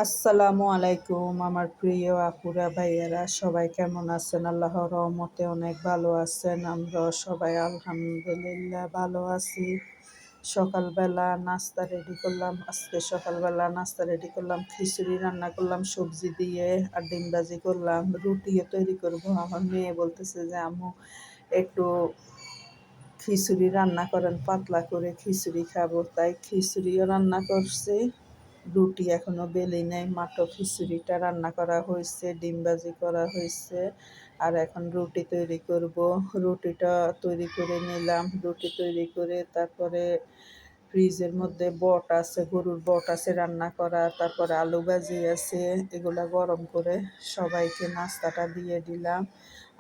আসসালামু আলাইকুম আমার প্রিয় আপুরা ভাইয়েরা সবাই কেমন আছেন? আল্লাহর রহমতে অনেক ভালো আছেন। আমরাও সবাই আলহামদুলিল্লাহ ভালো আছি। সকালবেলা নাস্তা রেডি করলাম। আজকে সকালবেলা নাস্তা রেডি করলাম, খিচুড়ি রান্না করলাম সবজি দিয়ে, আর ডিম ভাজি করলাম। রুটিও তৈরি করব। আমার মেয়ে বলতেছে যে আম্মু একটু খিচুড়ি রান্না করেন, পাতলা করে খিচুড়ি খাবো। তাই খিচুড়িও রান্না করছি, রুটি এখনো বেলি নাই, মাত্র খিচুড়িটা রান্না করা হয়েছে, ডিম ভাজি করা হয়েছে। আর এখন রুটি তৈরি করব। রুটিটা তৈরি করে নিলাম। রুটি তৈরি করে তারপরে ফ্রিজের মধ্যে বট আছে, গরুর বট আছে রান্না করা, তারপরে আলু ভাজি আছে, এগুলা গরম করে সবাইকে নাস্তাটা দিয়ে দিলাম।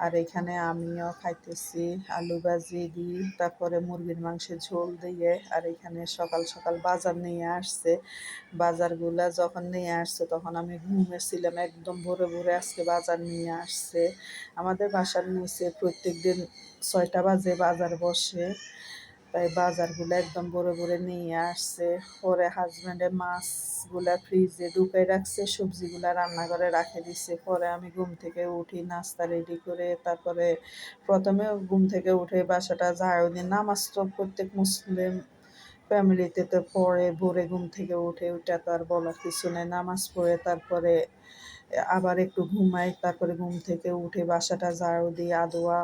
আর এখানে আমিও খাইতেছি আলু ভাজি দিই, তারপরে মুরগির মাংসের ঝোল দিয়ে। আর এখানে সকাল সকাল বাজার নিয়ে আসছে। বাজারগুলা যখন নিয়ে আসছে তখন আমি ঘুমিয়েছিলাম, একদম ভোরে ভোরে আজকে বাজার নিয়ে আসছে। আমাদের বাসার নিচে প্রত্যেক দিন 6টা বাজে বাজার বসে, তাই বাজারগুলো একদম ভোরে ভোরে নিয়ে আসছে। পরে হাজব্যান্ডের মাছগুলা ফ্রিজে ঢুকাই রাখছে, সবজিগুলা রান্নাঘরে রাখে দিচ্ছে। পরে আমি ঘুম থেকে উঠি, নাস্তা রেডি করে তারপরে প্রথমে ঘুম থেকে উঠে বাসাটা ঝাড়ু দিই। নামাজ তো প্রত্যেক মুসলিম ফ্যামিলিতে তো পড়ে, ভোরে ঘুম থেকে উঠে, ওইটা তো আর বলার কিছু নেই। নামাজ পড়ে তারপরে আবার একটু ঘুমাই, তারপরে ঘুম থেকে উঠে বাসাটা ঝাড়ু দিই, আদোয়া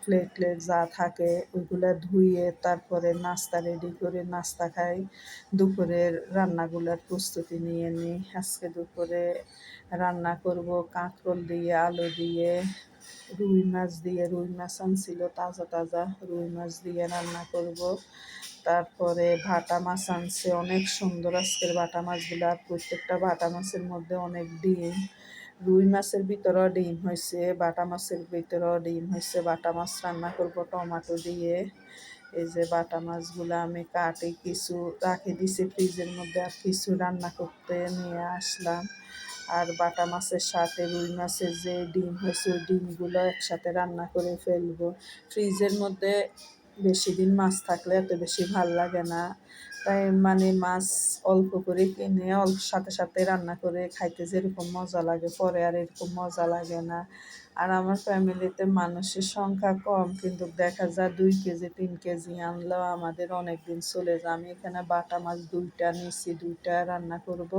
প্লেট ট্লেট যা থাকে ওইগুলা ধুয়ে তারপরে নাস্তা রেডি করে নাস্তা খাই। দুপুরের রান্নাগুলার প্রস্তুতি নিয়ে নিই। আজকে দুপুরে রান্না করব কাঁকরোল দিয়ে, আলু দিয়ে, রুই মাছ আনছিল তাজা তাজা, রুই মাছ দিয়ে রান্না করব। তারপরে ভাটা মাছ আনছে, অনেক সুন্দর আজকের ভাটা মাছগুলো। আর প্রত্যেকটা ভাটা মাছের মধ্যে অনেক ডিম। রুই মাছের ভিতরেও ডিম হয়েছে, বাটা মাছের ভিতরেও ডিম হয়েছে। বাটা মাছ রান্না করব টমেটো দিয়ে। এই যে বাটা মাছগুলো আমি কাটি, কিছু রাখে দিছি ফ্রিজের মধ্যে, আর কিছু রান্না করতে নিয়ে আসলাম। আর বাটা মাছের সাথে রুই মাছের যে ডিম হয়েছে ওই ডিমগুলো একসাথে রান্না করে ফেলবো। ফ্রিজের মধ্যে বেশি দিন মাছ থাকলে এত বেশি ভাল লাগে না, তাই মানে মাছ অল্প করে কিনে অল্প সাথে সাথে রান্না করে খাইতে যেরকম মজা লাগে পরে আর এরকম মজা লাগে না। আর আমার ফ্যামিলিতে মানুষের সংখ্যা কম, কিন্তু দেখা যায় 2 কেজি 3 কেজি আনলেও আমাদের অনেক দিন চলে যায়। আমি এখানে বাটা মাছ 2টা নিছি, 2টা রান্না করব।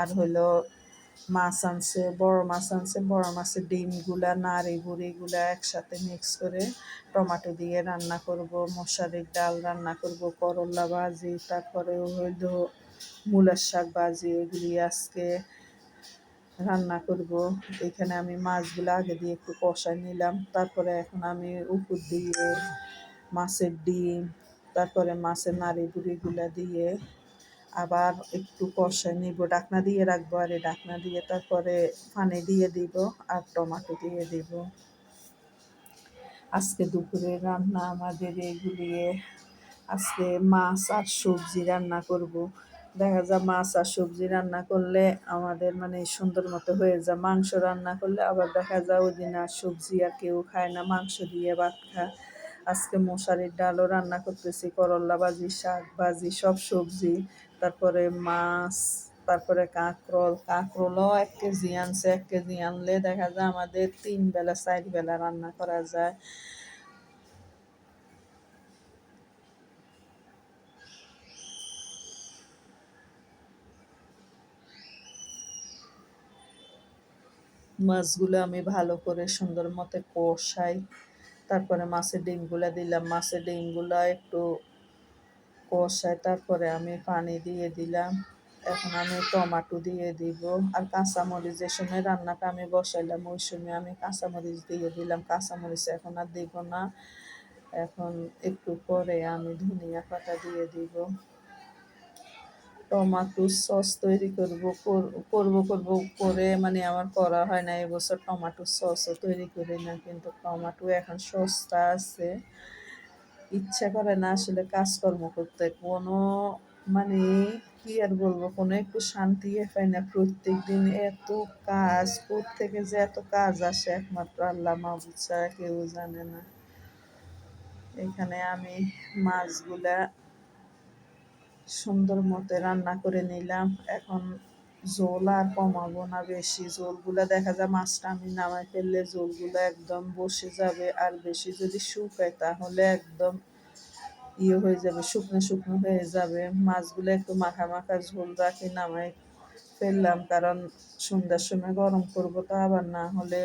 আর হলো মাছ আনছে, বড় মাছ আনছে, বড় মাছের ডিমগুলা নাড়ি বুড়িগুলা একসাথে মিক্স করে টমেটো দিয়ে রান্না করব। মশারির ডাল রান্না করব, করলা ভাজি, তারপরে হইল মূলার শাক ভাজি, এগুলি আজকে রান্না করব। এখানে আমি মাছগুলো আগে দিয়ে একটু কষাই নিলাম, তারপরে এখন আমি উপর দিয়ে মাছের ডিম, তারপরে মাছের নাড়ি বুড়িগুলা দিয়ে আবার একটু কষাই নিব, ঢাকনা দিয়ে রাখবো। আর এই ঢাকনা দিয়ে তারপরে পানি দিয়ে দিব আর টমেটো দিয়ে দিব। আজকে দুপুরে রান্না আমাদের এগুলি। আজকে মাছ আর সবজি রান্না করব। দেখা যায় মাছ আর সবজি রান্না করলে আমাদের মানে সুন্দর মতো হয়ে যায়। মাংস রান্না করলে আবার দেখা যায় ওই দিন আর সবজি আর কেউ খায় না, মাংস দিয়ে ভাত খায়। আজকে মশারির ডালও রান্না করতেছি, করলা ভাজি, শাক ভাজি, সব সবজি, তারপরে মাছ, তারপরে কাঁকরোলও 1 কেজি আনছে। 1 কেজি আনলে দেখা যায় আমাদের 3 বেলা 4 বেলা রান্না করা যায়। মাছগুলো আমি ভালো করে সুন্দর মতো কষাই, তারপরে মাছের ডিমগুলো দিলাম, মাছের ডিমগুলো একটু কষাই, তারপরে আমি পানি দিয়ে দিলাম। এখন আমি টমেটো দিয়ে দিব। আর কাঁচামরিচ, যে সময় রান্নাটা আমি বসাইলাম ওই সময় আমি কাঁচামরিচ দিয়ে দিলাম। কাঁচামরিচ এখন আর দিব না, এখন একটু পরে আমি ধনিয়া পাতা দিয়ে দিব। টমাটো সস তৈরি করব করে মানে আমার করা হয় না এবছর। টমাটো সসও তৈরি করি না, কিন্তু টমাটো এখন সস্তা আছে, ইচ্ছা করে না আসলে কাজকর্ম করতে। কোনো মানে কি আর বলবো, কোনো একটু শান্তি পাই না। প্রত্যেক দিন এত কাজ, থেকে যে এত কাজ আসে একমাত্র আল্লাহ মাহবুদ ছাড়া কেউ জানে না। এখানে আমি মাছগুলা সুন্দর মতো রান্না করে নিলাম। এখন ঝোল আর কমাবো না বেশি, ঝোলগুলা দেখা যায় মাছটা আমি নামাই ফেললে ঝোলগুলো একদম বসে যাবে, আর বেশি যদি শুকায় তাহলে একদম হয়ে যাবে, শুকনো শুকনো হয়ে যাবে। মাছগুলো একটু মাখা মাখা ঝোল রাখি নামাই ফেললাম, কারণ সন্ধ্যার সময় গরম করবো, তো আবার না হলে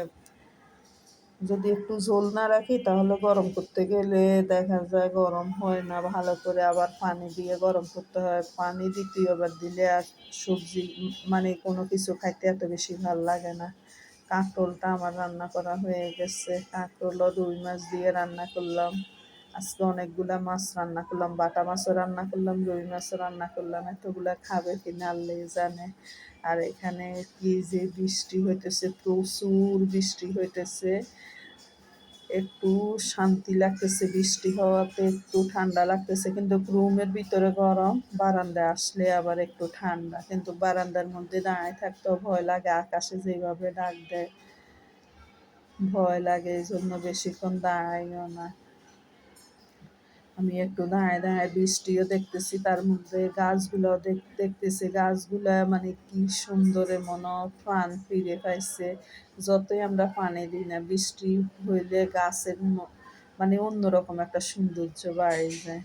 যদি একটু ঝোল না রাখি তাহলে গরম করতে গেলে দেখা যায় গরম হয় না ভালো করে, আবার পানি দিয়ে গরম করতে হয়, পানি দ্বিতীয়বার দিলে আর সবজি মানে কোনো কিছু খাইতে এত বেশি ভাল লাগে না। কাঁকরোলটা আমার রান্না করা হয়ে গেছে, কাঁকরোল ও রুই মাছ দিয়ে রান্না করলাম। আজকে অনেকগুলা মাছ রান্না করলাম, বাটা মাছও রান্না করলাম, রুই মাছও রান্না করলাম। এতগুলা খাবে কিনা আল্লাহ জানে। আর এখানে কি যে বৃষ্টি হইতেছে, প্রচুর বৃষ্টি হইতেছে। একটু শান্তি লাগতেছে বৃষ্টি হওয়াতে, একটু ঠান্ডা লাগতেছে, কিন্তু রুমের ভিতরে গরম, বারান্দায় আসলে আবার একটু ঠান্ডা, কিন্তু বারান্দার মধ্যে দাঁড়ায় থাকতেও ভয় লাগে, আকাশে যেভাবে ডাক দেয় ভয় লাগে, এই জন্য বেশিক্ষণ দাঁড়াইও না। আমি একটু দাঁড়ায় দাঁড়ায় বৃষ্টিও দেখতেছি, তার মধ্যে গাছগুলো দেখতেছি, গাছগুলা মানে কি সুন্দরে মনে হয় প্রাণ ফিরে পাইছে। যতই আমরা পানি দিই না, বৃষ্টি হইলে গাছের মানে অন্যরকম একটা সৌন্দর্য বাড়ে যায়।